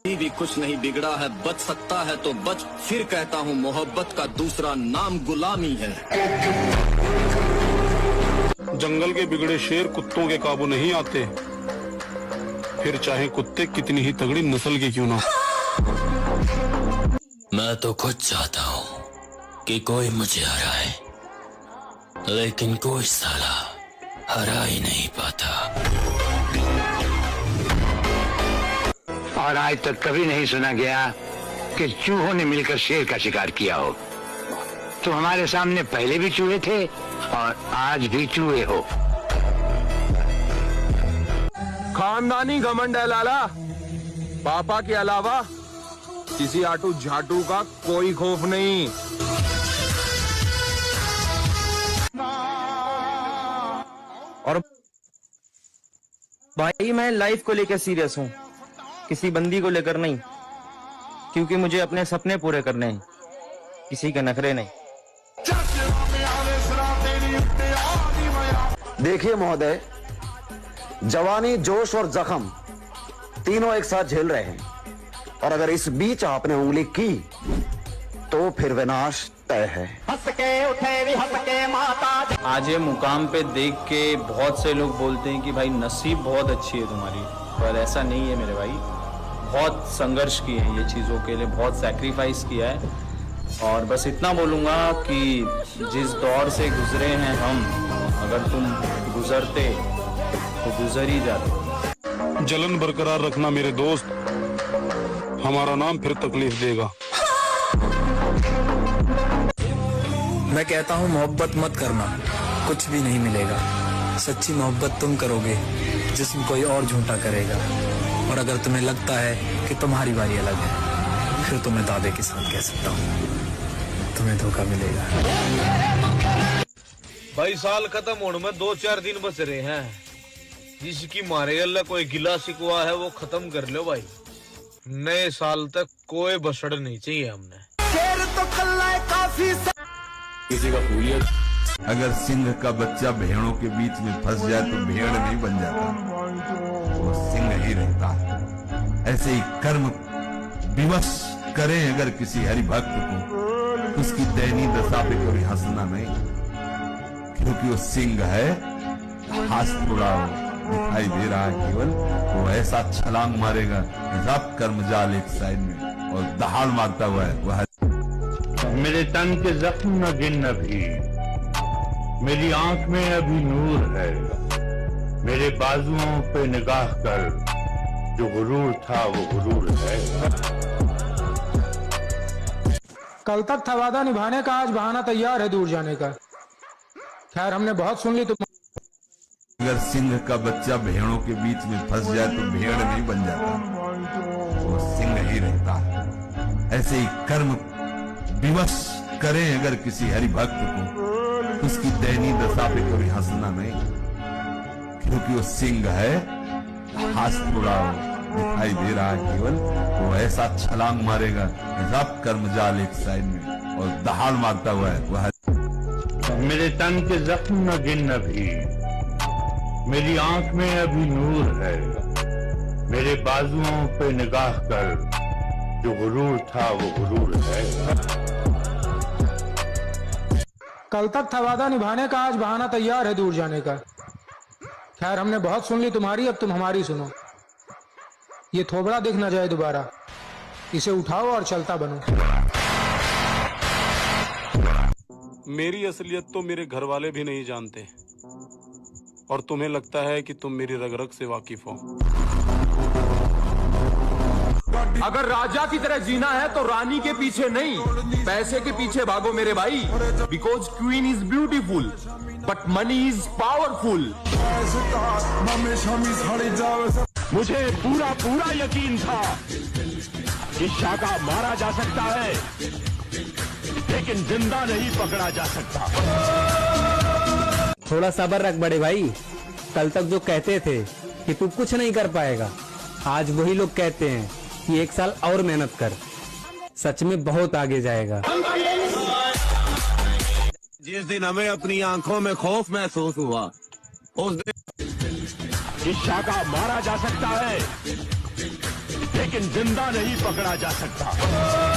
भी कुछ नहीं बिगड़ा है, बच सकता है तो बच। फिर कहता हूँ मोहब्बत का दूसरा नाम गुलामी है। जंगल के बिगड़े शेर कुत्तों के काबू नहीं आते, फिर चाहे कुत्ते कितनी ही तगड़ी नस्ल के क्यों ना। मैं तो खुद चाहता हूँ कि कोई मुझे हराए, लेकिन कोई साला हरा ही नहीं पाता। और आज तक कभी नहीं सुना गया कि चूहों ने मिलकर शेर का शिकार किया हो। तो हमारे सामने पहले भी चूहे थे और आज भी चूहे हो। खानदानी घमंड है लाला, पापा के अलावा किसी आटू झाटू का कोई खौफ नहीं। और भाई मैं लाइफ को लेकर सीरियस हूँ, किसी बंदी को लेकर नहीं, क्योंकि मुझे अपने सपने पूरे करने हैं, किसी के नखरे नहीं। देखिए महोदय, जवानी, जोश और जख्म तीनों एक साथ झेल रहे हैं, और अगर इस बीच आपने उंगली की तो फिर विनाश तय है। आज ये मुकाम पे देख के बहुत से लोग बोलते हैं कि भाई नसीब बहुत अच्छी है तुम्हारी, पर ऐसा नहीं है मेरे भाई। बहुत संघर्ष किए हैं ये चीज़ों के लिए, बहुत सैक्रिफाइस किया है, और बस इतना बोलूँगा कि जिस दौर से गुजरे हैं हम, अगर तुम गुजरते तो गुजर ही जाते। जलन बरकरार रखना मेरे दोस्त, हमारा नाम फिर तकलीफ देगा। मैं कहता हूँ मोहब्बत मत करना, कुछ भी नहीं मिलेगा। सच्ची मोहब्बत तुम करोगे जिसमें कोई और झूठा करेगा, और अगर तुम्हें लगता है कि तुम्हारी बारी अलग है, फिर तुम्हें दावे के साथ कह सकता हूँ तुम्हें धोखा मिलेगा। भाई साल खत्म होने में 2-4 दिन बच रहे हैं, जिसकी मारे अल्लाह कोई गिला शिकवा है वो खत्म कर लो भाई। नए साल तक कोई बसड़ नहीं चाहिए हमने। किसी का फूलिया अगर सिंह का बच्चा भेड़ों के बीच में फंस जाए तो भेड़ नहीं बन जाता, वो सिंह ही रहता है। ऐसे ही कर्म विवश करें अगर किसी हरि भक्त को, उसकी दैनी दशा पे कभी हंसना नहीं, क्योंकि वो सिंह है। हाथ थोड़ा दिखाई दे रहा है केवल, वो ऐसा छलांग मारेगा रब कर्म जाल एक साइड में और दहाड़ मारता हुआ है वह। मेरे तन के जख्म न गिन अभी, मेरी आंख में अभी नूर है। मेरे बाजुओं पे निगाह कर, जो गुरूर था वो गुरूर है। कल तक था वादा निभाने का, आज बहाना तैयार है दूर जाने का। खैर हमने बहुत सुन ली तुम। अगर सिंह का बच्चा भेड़ों के बीच में फंस जाए तो भेड़ नहीं बन जाता, वो सिंह ही रहता है। ऐसे ही कर्म विवश करें अगर किसी हरि भक्त को, उसकी दैनी दशा पे कभी हंसना नहीं, क्योंकि वो सिंह है। हाथ थोड़ा दिखाई दे रहा है केवल, वो ऐसा छलांग मारेगा रब कर्म जाल एक साइड में और दहाड़ मारता हुआ है वह। मेरे तन के जख्म न गिन अभी, मेरी आंख में अभी नूर है। मेरे बाजुओं पे निगाह कर, जो गुरूर था वो गुरूर है। कल तक था वादा निभाने का, आज बहाना तैयार है दूर जाने का। खैर हमने बहुत सुन ली तुम्हारी, अब तुम हमारी सुनो। ये थोबड़ा दिख ना जाए दोबारा, इसे उठाओ और चलता बनो। मेरी असलियत तो मेरे घर वाले भी नहीं जानते, और तुम्हें लगता है कि तुम मेरी रग रग से वाकिफ हो। अगर राजा की तरह जीना है तो रानी के पीछे नहीं, पैसे के पीछे भागो मेरे भाई। Because queen is beautiful but money is powerful. मुझे पूरा यकीन था कि शाका मारा जा सकता है, लेकिन जिंदा नहीं पकड़ा जा सकता। थोड़ा सब्र रख बड़े भाई, कल तक जो कहते थे कि तू कुछ नहीं कर पाएगा, आज वही लोग कहते हैं कि 1 साल और मेहनत कर, सच में बहुत आगे जाएगा। जिस दिन हमें अपनी आंखों में खौफ महसूस हुआ, उस दिन इस शाका मारा जा सकता है, लेकिन जिंदा नहीं पकड़ा जा सकता।